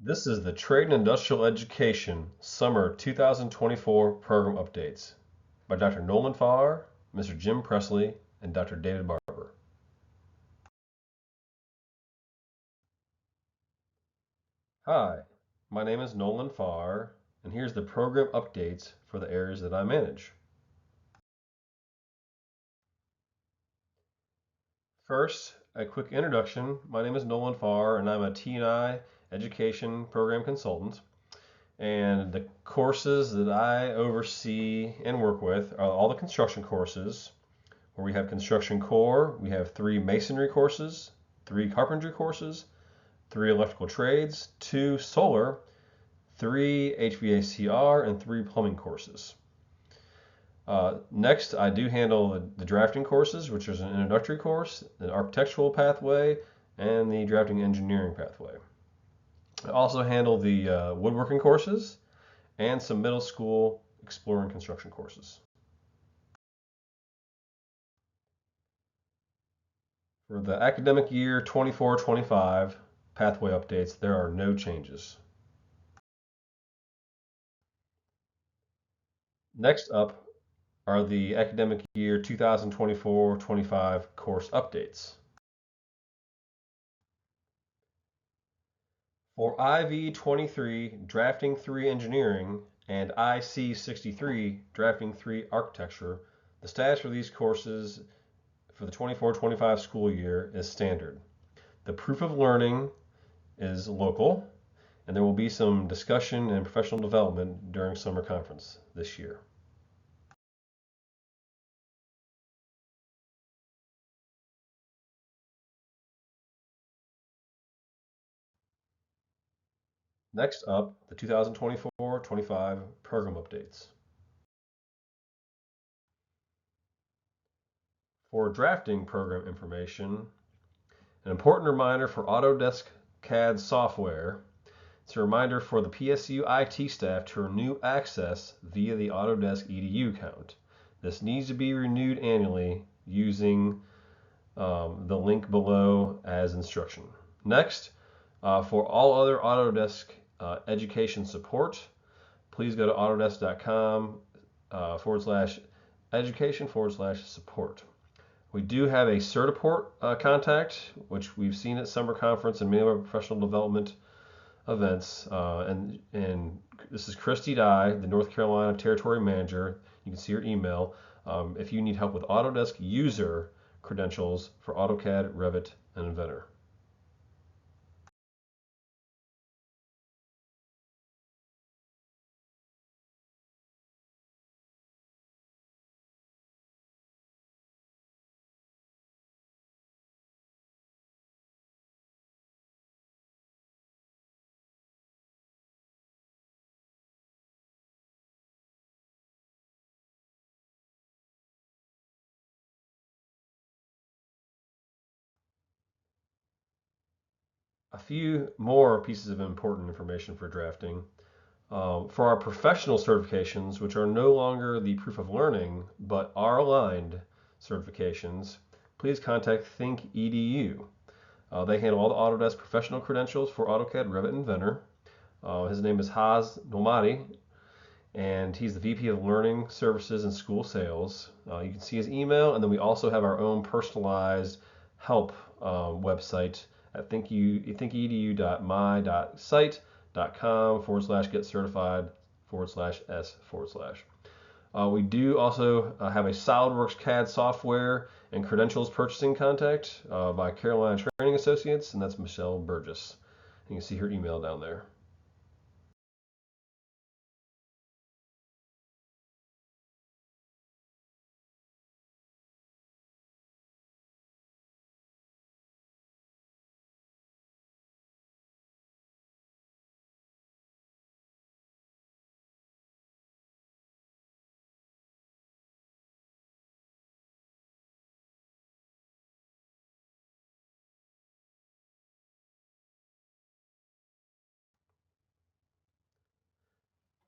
This is the Trade and Industrial Education Summer 2024 Program Updates by Dr. Nolan Farr, Mr. Jim Presley, and Dr. David Barber. Hi, my name is Nolan Farr, and here's the program updates for the areas that I manage. First, a quick introduction. My name is Nolan Farr, and I'm a T&I Education Program Consultant. And the courses that I oversee and work with are all the construction courses, where we have construction core. We have 3 masonry courses, 3 carpentry courses, 3 electrical trades, 2 solar, 3 HVACR, and 3 plumbing courses. Next, I do handle the drafting courses, which is an introductory course, an architectural pathway, and the drafting engineering pathway. I also handle the woodworking courses and some middle school exploring construction courses. For the academic year 24-25 pathway updates, there are no changes. Next up are the academic year 2024-25 course updates. For IV23 Drafting 3 Engineering and IC63 Drafting 3 Architecture, the status for these courses for the 24-25 school year is standard. The proof of learning is local, and there will be some discussion and professional development during summer conference this year. Next up, the 2024-25 program updates. For drafting program information, an important reminder for Autodesk CAD software. It's a reminder for the PSU IT staff to renew access via the Autodesk EDU account. This needs to be renewed annually using the link below as instruction. Next, for all other Autodesk education support, please go to autodesk.com/education/support. We do have a Certiport contact, which we've seen at summer conference and many of our professional development events. And this is Christy Dye, the North Carolina Territory Manager. You can see her email if you need help with Autodesk user credentials for AutoCAD, Revit, and Inventor. A few more pieces of important information for drafting. For our professional certifications, which are no longer the proof of learning, but are aligned certifications, please contact ThinkEDU. They handle all the Autodesk professional credentials for AutoCAD, Revit, and Inventor. His name is Haz Nomadi, and he's the VP of Learning Services and School Sales. You can see his email, and then we also have our own personalized help website at thinkedu.my.site.com/get certified/s/. We do also have a SolidWorks CAD software and credentials purchasing contact by Carolina Training Associates, and that's Michelle Burgess. You can see her email down there.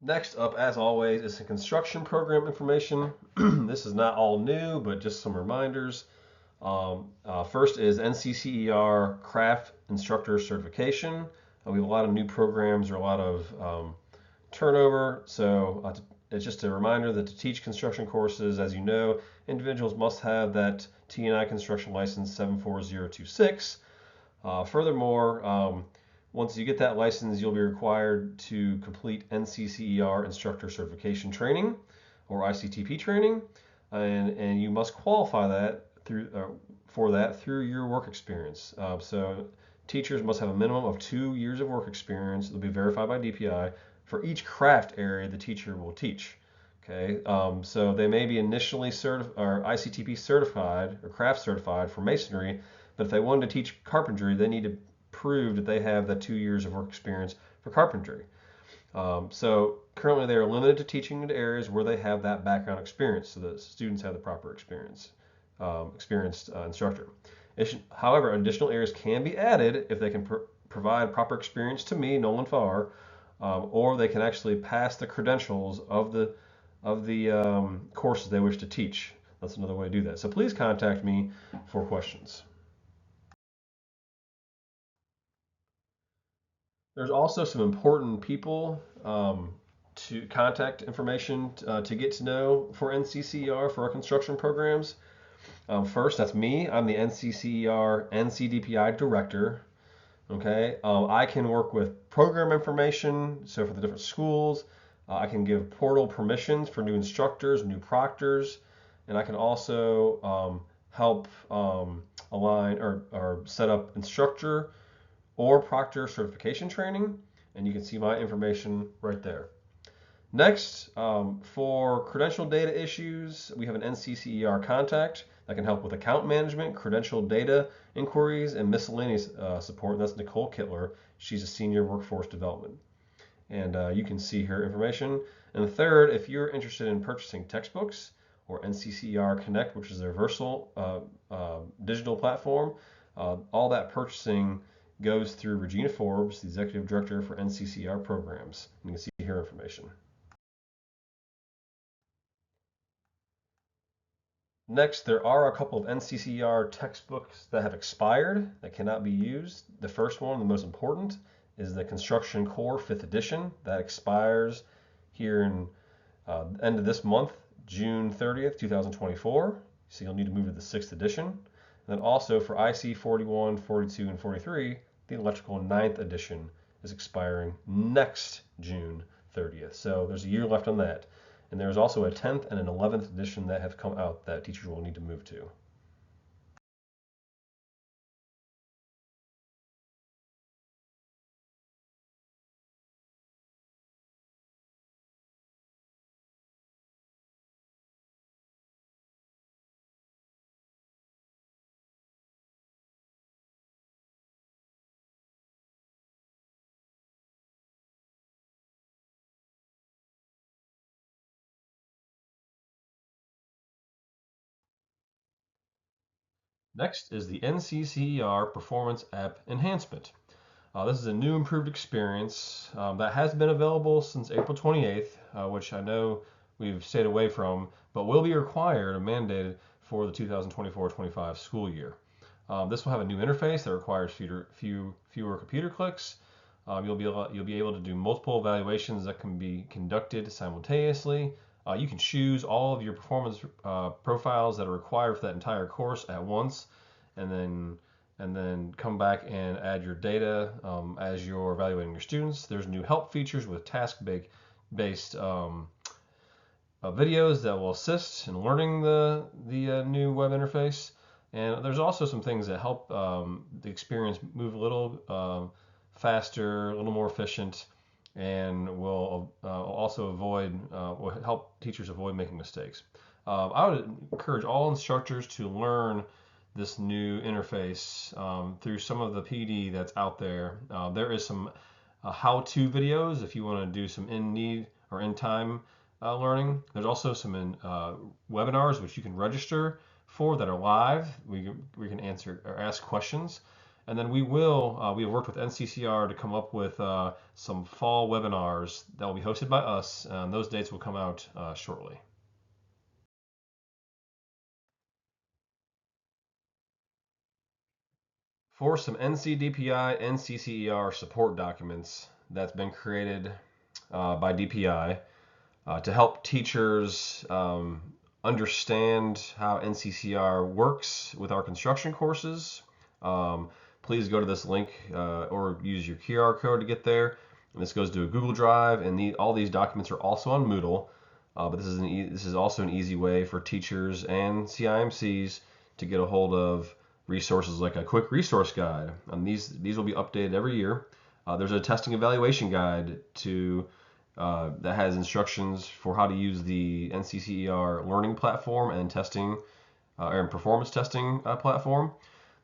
Next up, as always, is some construction program information. This is not all new, but just some reminders. First is NCCER Craft Instructor Certification. We have a lot of new programs or a lot of turnover. So it's just a reminder that to teach construction courses, as you know, individuals must have that T&I construction license 74026. Furthermore, once you get that license, you'll be required to complete NCCER instructor certification training or ICTP training, and you must qualify that through your work experience. So teachers must have a minimum of 2 years of work experience. They'll be verified by DPI for each craft area the teacher will teach. Okay, so they may be initially or ICTP certified or craft certified for masonry, but if they wanted to teach carpentry, they need to prove that they have the 2 years of work experience for carpentry. So currently they are limited to teaching into areas where they have that background experience, so that students have the proper experienced instructor. However, additional areas can be added if they can provide proper experience to me, Nolan Farr, or they can actually pass the credentials of the courses they wish to teach. That's another way to do that. So please contact me for questions. There's also some important people to contact information to get to know for NCCER for our construction programs. First, that's me. I'm the NCCER NCDPI director. Okay, I can work with program information, so for the different schools. I can give portal permissions for new instructors, new proctors, and I can also help align or set up instructor or proctor certification training, and you can see my information right there. Next, for credential data issues, we have an NCCER contact that can help with account management, credential data inquiries, and miscellaneous support. And that's Nicole Kittler. She's a senior workforce development. And you can see her information. And third, if you're interested in purchasing textbooks or NCCER Connect, which is their Versal digital platform, all that purchasing goes through Regina Forbes, the executive director for NCCER programs. And you can see her information. Next, there are a couple of NCCER textbooks that have expired that cannot be used. The first one, the most important, is the Construction Core 5th edition. That expires here in end of this month, June 30th, 2024. So you'll need to move to the 6th edition. And then also for IC 41, 42, and 43, the Electrical 9th edition is expiring next June 30th. So there's a year left on that. And there's also a 10th and an 11th edition that have come out that teachers will need to move to. Next is the NCCER Performance App Enhancement. This is a new improved experience that has been available since April 28th, which I know we've stayed away from, but will be required and mandated for the 2024-25 school year. This will have a new interface that requires fewer computer clicks. You'll be able to do multiple evaluations that can be conducted simultaneously. You can choose all of your performance profiles that are required for that entire course at once, and then come back and add your data as you're evaluating your students. There's new help features with task-based videos that will assist in learning the new web interface. And there's also some things that help the experience move a little faster, a little more efficient, and will also will help teachers avoid making mistakes. I would encourage all instructors to learn this new interface through some of the PD that's out there. There is some how-to videos if you want to do some in-need or in-time learning. There's also some webinars which you can register for that are live. We can answer or ask questions. And then we have worked with NCCER to come up with some fall webinars that will be hosted by us, and those dates will come out shortly. for some NCDPI and CCER support documents that's been created by DPI to help teachers understand how NCCER works with our construction courses. Please go to this link or use your QR code to get there. And this goes to a Google Drive, and all these documents are also on Moodle. But this is also an easy way for teachers and CIMCs to get a hold of resources like a quick resource guide. And these will be updated every year. There's a testing evaluation guide that has instructions for how to use the NCCER learning platform and testing and performance testing platform.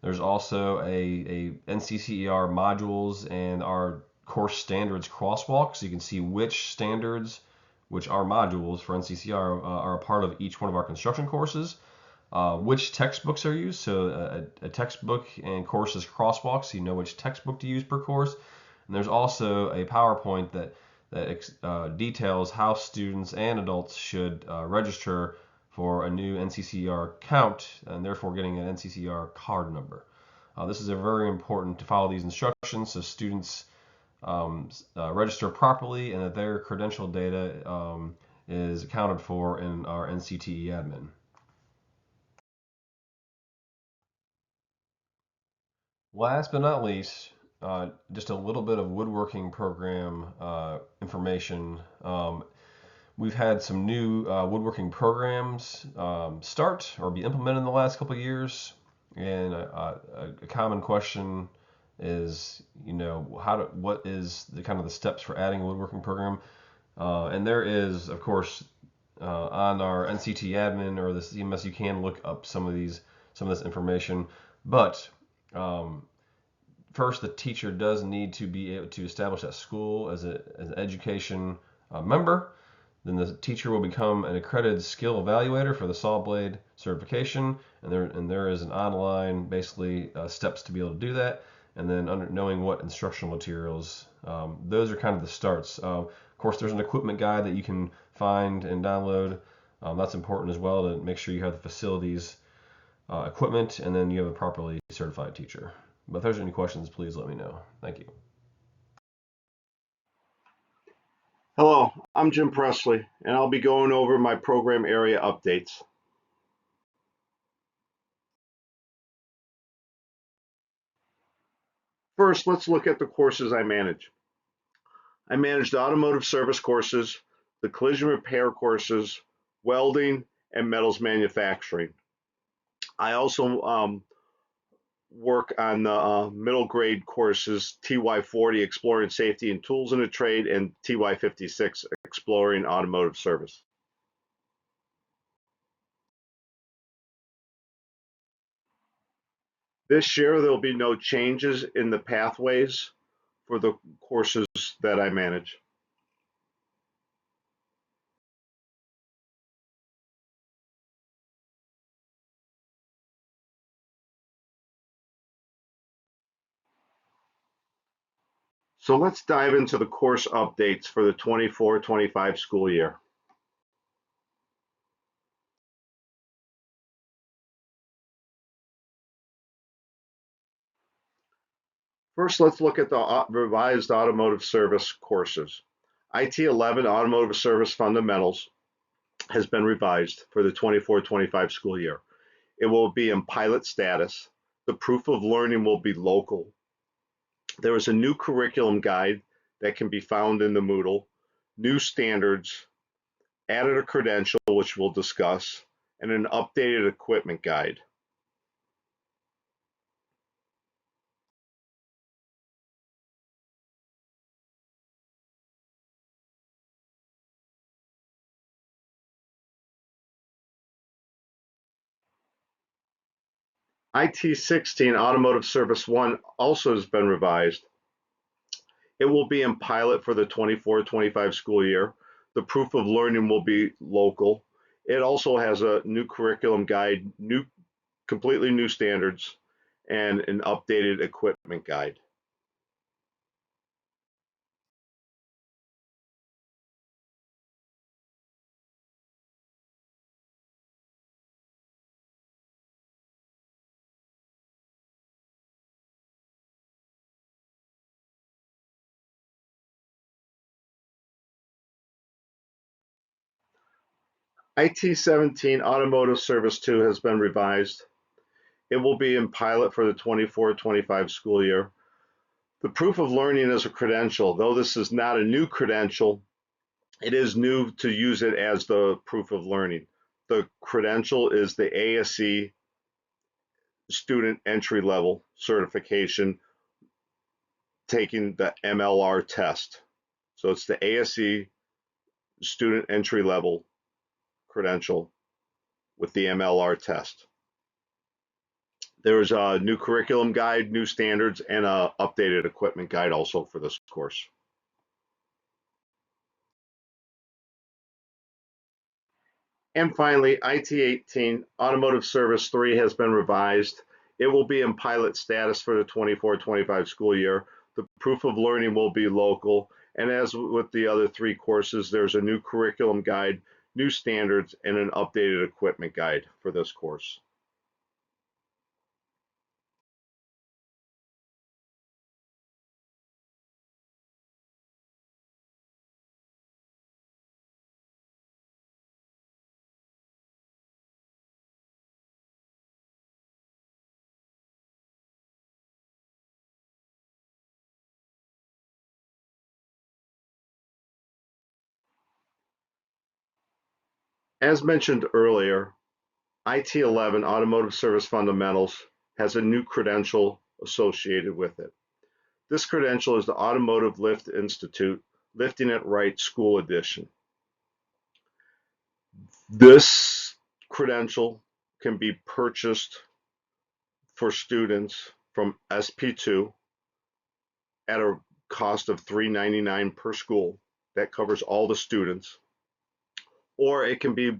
There's also a NCCER modules and our course standards crosswalk, so you can see which standards, which are modules for NCCER, are a part of each one of our construction courses. Which textbooks are used, so a textbook and courses crosswalk, so you know which textbook to use per course. And there's also a PowerPoint that details how students and adults should register for a new NCCER account and therefore getting an NCCER card number. This is very important to follow these instructions so students register properly and that their credential data is accounted for in our NCTE admin. Last but not least, just a little bit of woodworking program information. We've had some new woodworking programs start or be implemented in the last couple of years, and a common question is, what is the kind of the steps for adding a woodworking program? And there is, of course, on our NCT admin or the CMS, you can look up some of this information, but first, the teacher does need to be able to establish that school as an education member. Then the teacher will become an accredited skill evaluator for the saw blade certification, and there is an online basically steps to be able to do that. And then knowing what instructional materials, those are kind of the starts. Of course, there's an equipment guide that you can find and download. That's important as well to make sure you have the facilities, equipment, and then you have a properly certified teacher. But if there's any questions, please let me know. Thank you. Hello, I'm Jim Presley, and I'll be going over my program area updates. First, let's look at the courses I manage. I manage the automotive service courses, the collision repair courses, welding, and metals manufacturing. I also work on the middle grade courses, TY40, Exploring Safety and Tools in the Trade, and TY56, Exploring Automotive Service. This year, there will be no changes in the pathways for the courses that I manage. So let's dive into the course updates for the 24-25 school year. First, let's look at the revised automotive service courses. IT 11 Automotive Service Fundamentals has been revised for the 24-25 school year. It will be in pilot status. The proof of learning will be local. There is a new curriculum guide that can be found in the Moodle, new standards, added a credential, which we'll discuss, and an updated equipment guide. IT 16 Automotive Service 1 also has been revised. It will be in pilot for the 24-25 school year. The proof of learning will be local. It also has a new curriculum guide, completely new standards, and an updated equipment guide. IT 17 Automotive Service 2 has been revised. It will be in pilot for the 24-25 school year. The proof of learning is a credential. Though this is not a new credential, it is new to use it as the proof of learning. The credential is the ASE student entry level certification taking the MLR test. So it's the ASE student entry level credential with the MLR test. There's a new curriculum guide, new standards, and an updated equipment guide also for this course. And finally, IT 18 Automotive Service 3 has been revised. It will be in pilot status for the 24-25 school year. The proof of learning will be local. And as with the other three courses, there's a new curriculum guide, new standards, and an updated equipment guide for this course. As mentioned earlier, IT 11 Automotive Service Fundamentals has a new credential associated with it. This credential is the Automotive Lift Institute Lifting It Right School Edition. This credential can be purchased for students from SP2 at a cost of $3.99 per school. That covers all the students. Or it can be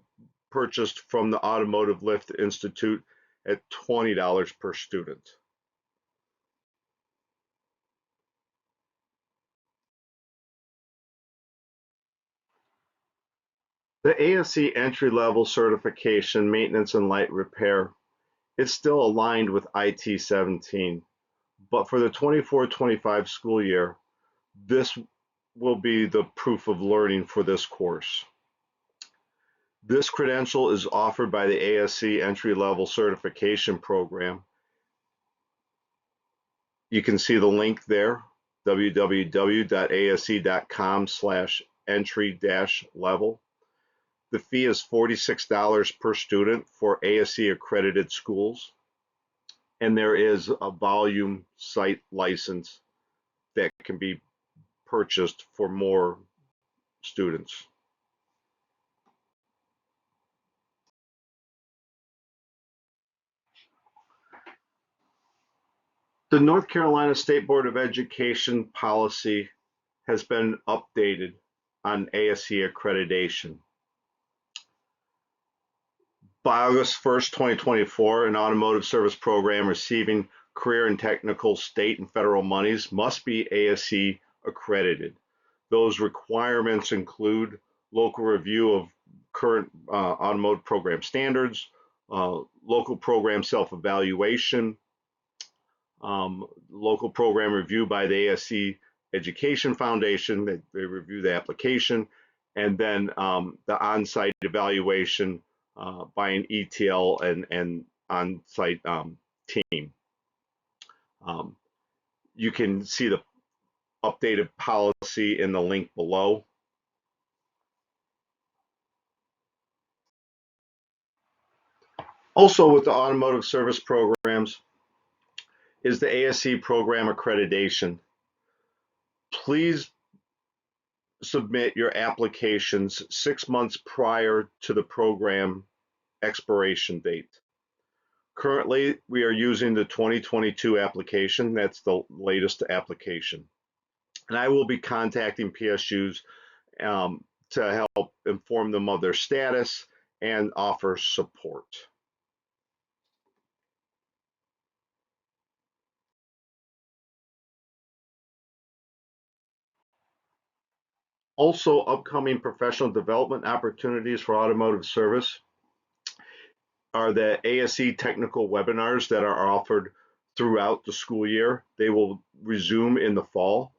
purchased from the Automotive Lift Institute at $20 per student. The ASE entry-level certification, maintenance and light repair, is still aligned with IT 17, but for the 24-25 school year, this will be the proof of learning for this course. This credential is offered by the ASE entry-level certification program. You can see the link there, www.ase.com/entry-level. The fee is $46 per student for ASE accredited schools, and there is a volume site license that can be purchased for more students. The North Carolina State Board of Education policy has been updated on ASE accreditation. By August 1st, 2024, an automotive service program receiving career and technical state and federal monies must be ASE accredited. Those requirements include local review of current automotive program standards, local program self-evaluation, local program review by the ASE Education Foundation, they review the application, and then the on-site evaluation by an ETL and on-site team. You can see the updated policy in the link below. Also with the automotive service programs is the ASE program accreditation. Please submit your applications 6 months prior to the program expiration date. Currently, we are using the 2022 application. That's the latest application. And I will be contacting PSUs to help inform them of their status and offer support. Also, upcoming professional development opportunities for automotive service are the ASE technical webinars that are offered throughout the school year. They will resume in the fall.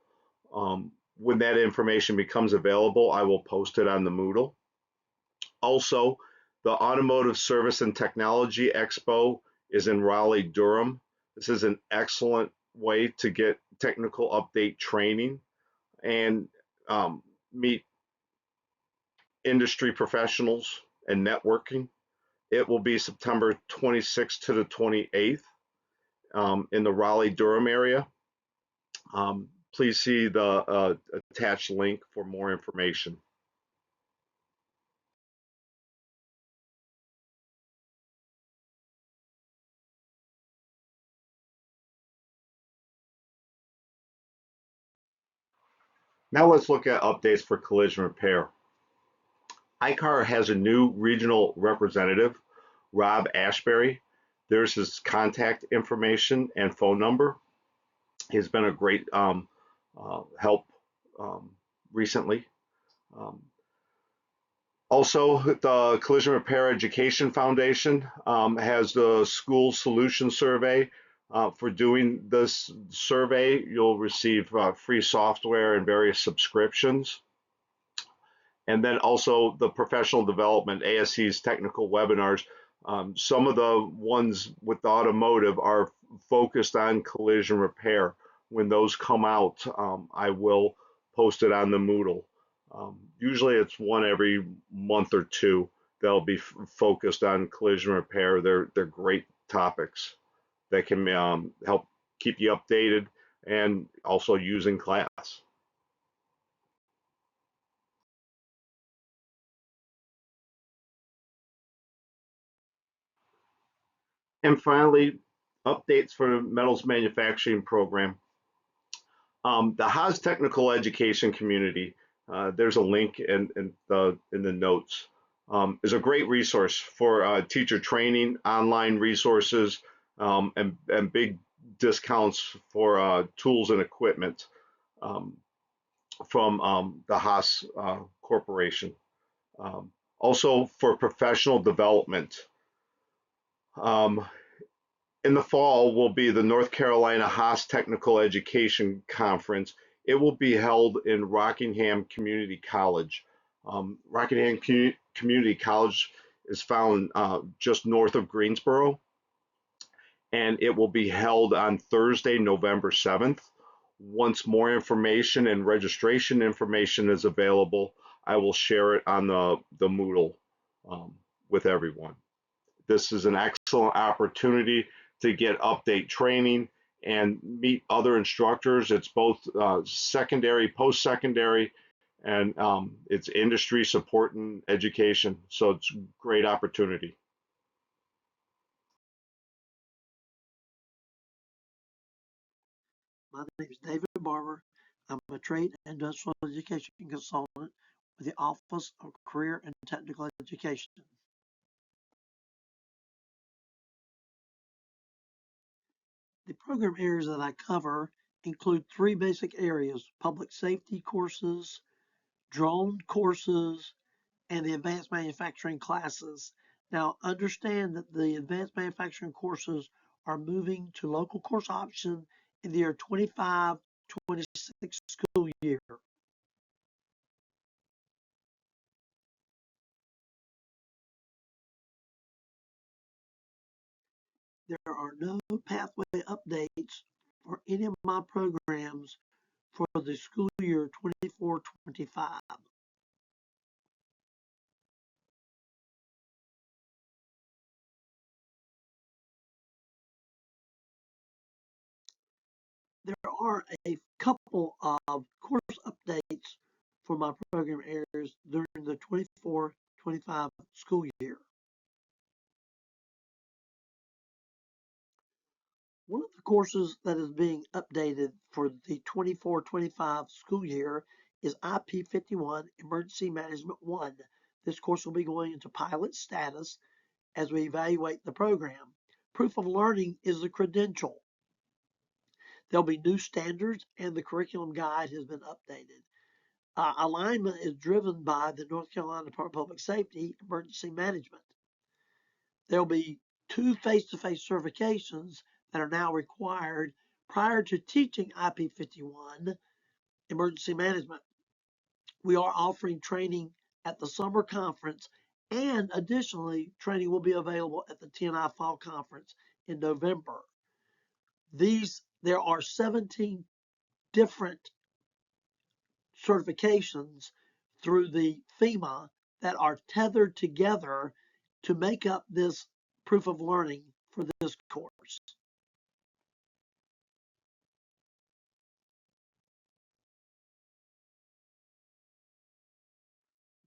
When that information becomes available, I will post it on the Moodle. Also, the Automotive Service and Technology Expo is in Raleigh, Durham. This is an excellent way to get technical update training and meet industry professionals and networking. It will be September 26th to the 28th in the Raleigh Durham area. Please see the attached link for more information. Now let's look at updates for collision repair. I-CAR has a new regional representative, Rob Ashbury. There's his contact information and phone number. He's been a great help recently. Also, the Collision Repair Education Foundation has the school solution survey. For doing this survey, you'll receive free software and various subscriptions. And then also the professional development, ASC's technical webinars. Some of the ones with the automotive are focused on collision repair. When those come out, I will post it on the Moodle. Usually it's one every month or two. They'll be focused on collision repair. They're great topics that can help keep you updated and also use in class. And finally, updates for the metals manufacturing program. The Haas Technical Education Community, there's a link in the notes, is a great resource for teacher training, online resources, and big discounts for tools and equipment from the Haas Corporation. Also for professional development. In the fall will be the North Carolina Haas Technical Education Conference. It will be held in Rockingham Community College. Rockingham Community College is found just north of Greensboro, and it will be held on Thursday, November 7th. Once more information and registration information is available, I will share it on the Moodle with everyone. This is an excellent opportunity to get update training and meet other instructors. It's both secondary, post-secondary, and it's industry support and education. So it's a great opportunity. My name is David Barber. I'm a trade and industrial education consultant with the Office of Career and Technical Education. The program areas that I cover include three basic areas: public safety courses, drone courses, and the advanced manufacturing classes. Now, understand that the advanced manufacturing courses are moving to local course option in the year 25-26 school year. There are no pathway updates for any of my programs for the school year 24-25. There are a couple of course updates for my program areas during the 24-25 school year. One of the courses that is being updated for the 24-25 school year is IP51 Emergency Management 1. This course will be going into pilot status as we evaluate the program. Proof of learning is the credential. There'll be new standards and the curriculum guide has been updated. Alignment is driven by the North Carolina Department of Public Safety Emergency Management. There'll be 2 face-to-face certifications that are now required prior to teaching IP51 Emergency Management. We are offering training at the summer conference And additionally, training will be available at the TNI Fall Conference in November. There are 17 different certifications through the FEMA that are tethered together to make up this proof of learning for this course.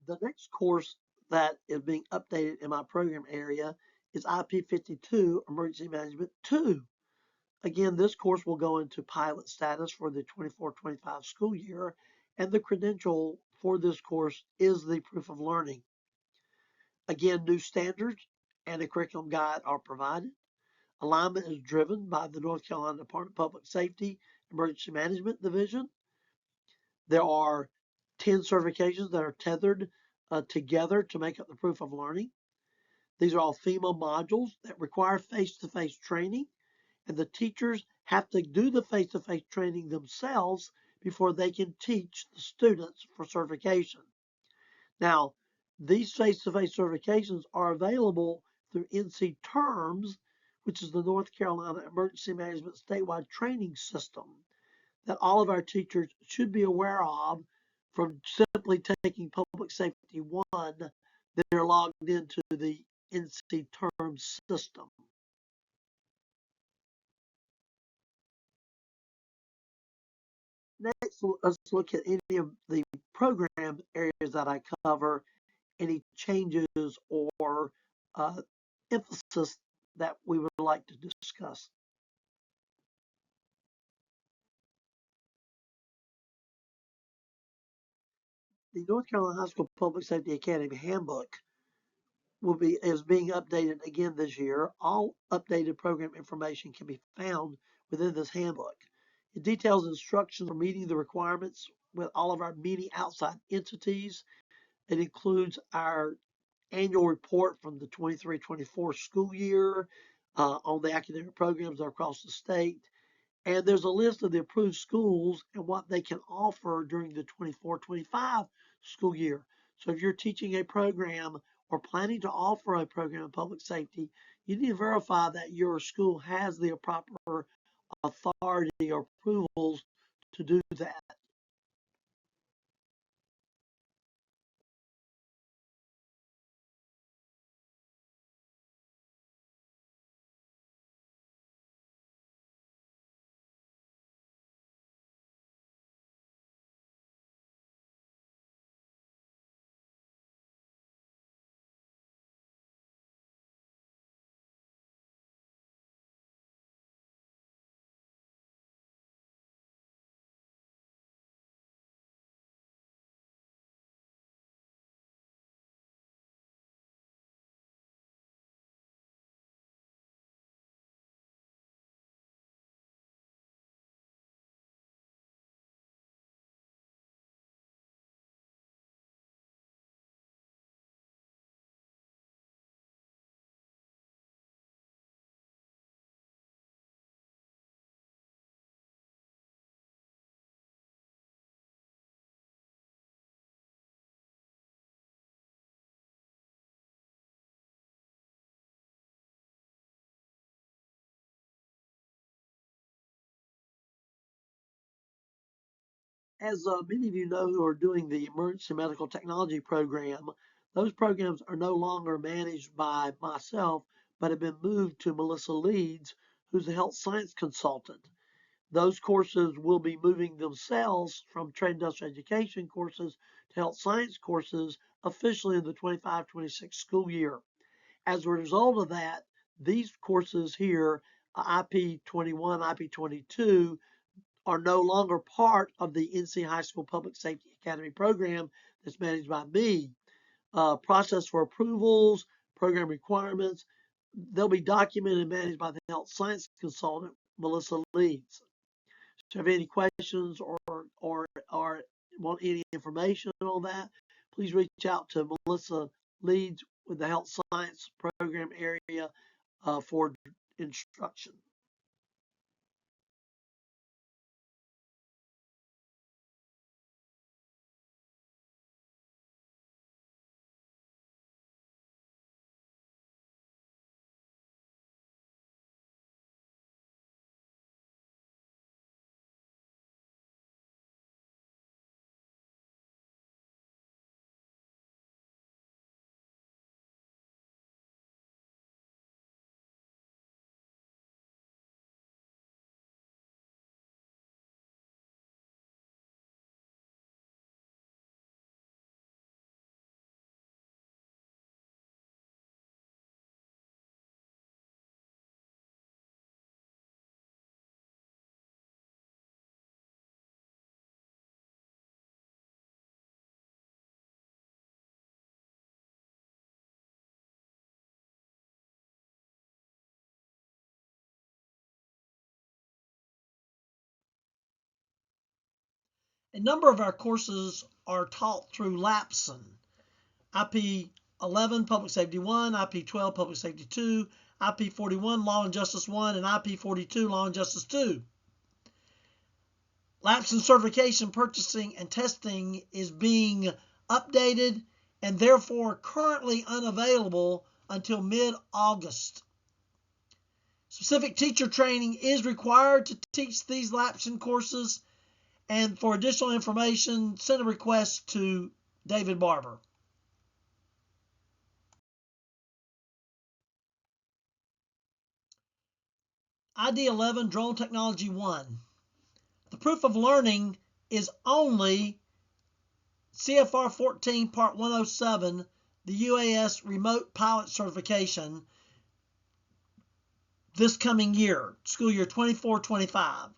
The next course that is being updated in my program area is IP52 Emergency Management 2. Again, this course will go into pilot status for the 24-25 school year, and the credential for this course is the proof of learning. Again, new standards and a curriculum guide are provided. Alignment is driven by the North Carolina Department of Public Safety Emergency Management Division. There are 10 certifications that are tethered together to make up the proof of learning. These are all FEMA modules that require face-to-face training, and the teachers have to do the face-to-face training themselves before they can teach the students for certification. Now, these face-to-face certifications are available through NC Terms, which is the North Carolina Emergency Management Statewide Training System that all of our teachers should be aware of from simply taking Public Safety 1. They're logged into the NC Terms system. Next, let's look at any of the program areas that I cover, any changes or emphasis that we would like to discuss. The North Carolina High School Public Safety Academy Handbook is being updated again this year. All updated program information can be found within this handbook. It details instructions for meeting the requirements with all of our many outside entities. It includes our annual report from the 23-24 school year on the academic programs across the state. And there's a list of the approved schools and what they can offer during the 24-25 school year. So if you're teaching a program or planning to offer a program in public safety, you need to verify that your school has the proper authority or approvals to do that. As many of you know who are doing the emergency medical technology program, those programs are no longer managed by myself, but have been moved to Melissa Leeds, who's a health science consultant. Those courses will be moving themselves from trade industrial education courses to health science courses officially in the 25-26 school year. As a result of that, these courses here, IP21, IP22, are no longer part of the NC High School Public Safety Academy program that's managed by me. Process for approvals, program requirements, they'll be documented and managed by the health science consultant, Melissa Leeds. So if you have any questions or want any information on that, please reach out to Melissa Leeds with the health science program area for instruction. A number of our courses are taught through LAPSON. IP 11, Public Safety 1, IP 12, Public Safety 2, IP 41, Law and Justice 1, and IP 42, Law and Justice 2. LAPSON certification, purchasing, and testing is being updated and therefore currently unavailable until mid-August. Specific teacher training is required to teach these LAPSON courses, and for additional information, send a request to David Barber. ID 11, Drone Technology 1. The proof of learning is only CFR 14 Part 107, the UAS Remote Pilot Certification, this coming year, school year 24-25.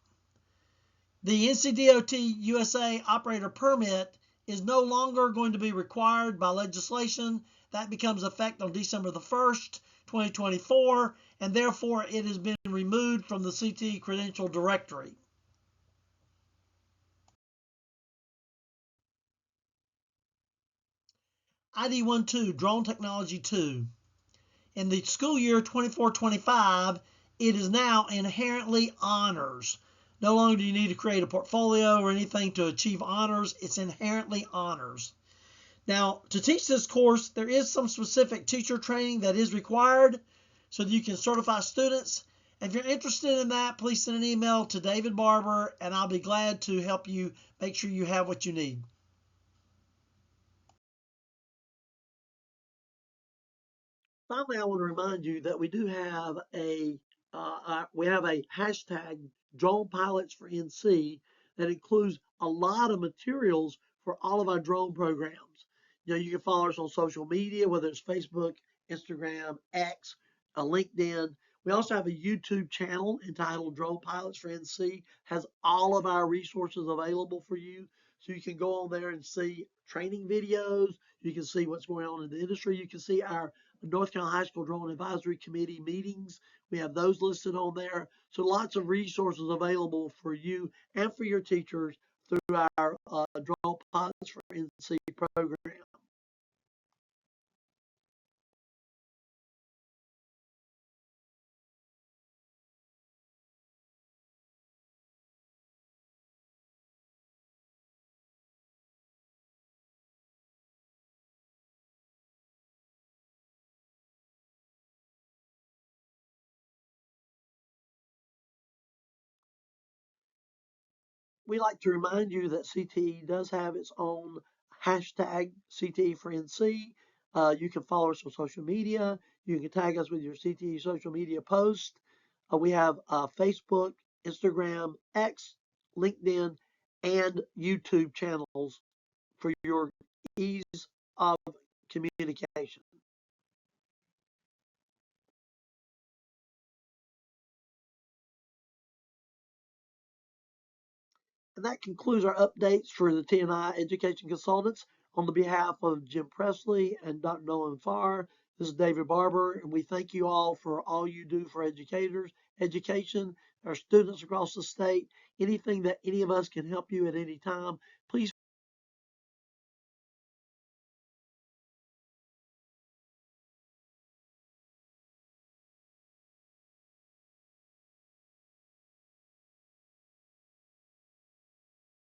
The NCDOT USA Operator Permit is no longer going to be required by legislation. That becomes effective on December the 1st, 2024, and therefore it has been removed from the CTE Credential Directory. ID 12, Drone Technology 2. In the school year 24-25, it is now inherently honors. No longer do you need to create a portfolio or anything to achieve honors. It's inherently honors. Now, to teach this course, there is some specific teacher training that is required so that you can certify students. If you're interested in that, please send an email to David Barber, and I'll be glad to help you make sure you have what you need. Finally, I want to remind you that we do have a hashtag Drone Pilots for NC that includes a lot of materials for all of our drone programs. You know, you can follow us on social media, whether it's Facebook, Instagram, X, LinkedIn. We also have a YouTube channel entitled Drone Pilots for NC, has all of our resources available for you. So you can go on there and see training videos. You can see what's going on in the industry. You can see our North Carolina High School Drone Advisory Committee meetings. We have those listed on there. So lots of resources available for you and for your teachers through our Drone Pilots for NC program. We like to remind you that CTE does have its own hashtag CTE for NC. You can follow us on social media. You can tag us with your CTE social media post. We have Facebook, Instagram, X, LinkedIn, and YouTube channels for your ease of communication. And that concludes our updates for the TNI Education Consultants. On the behalf of Jim Presley and Dr. Nolan Farr, this is David Barber, and we thank you all for all you do for education, our students across the state. Anything that any of us can help you at any time, please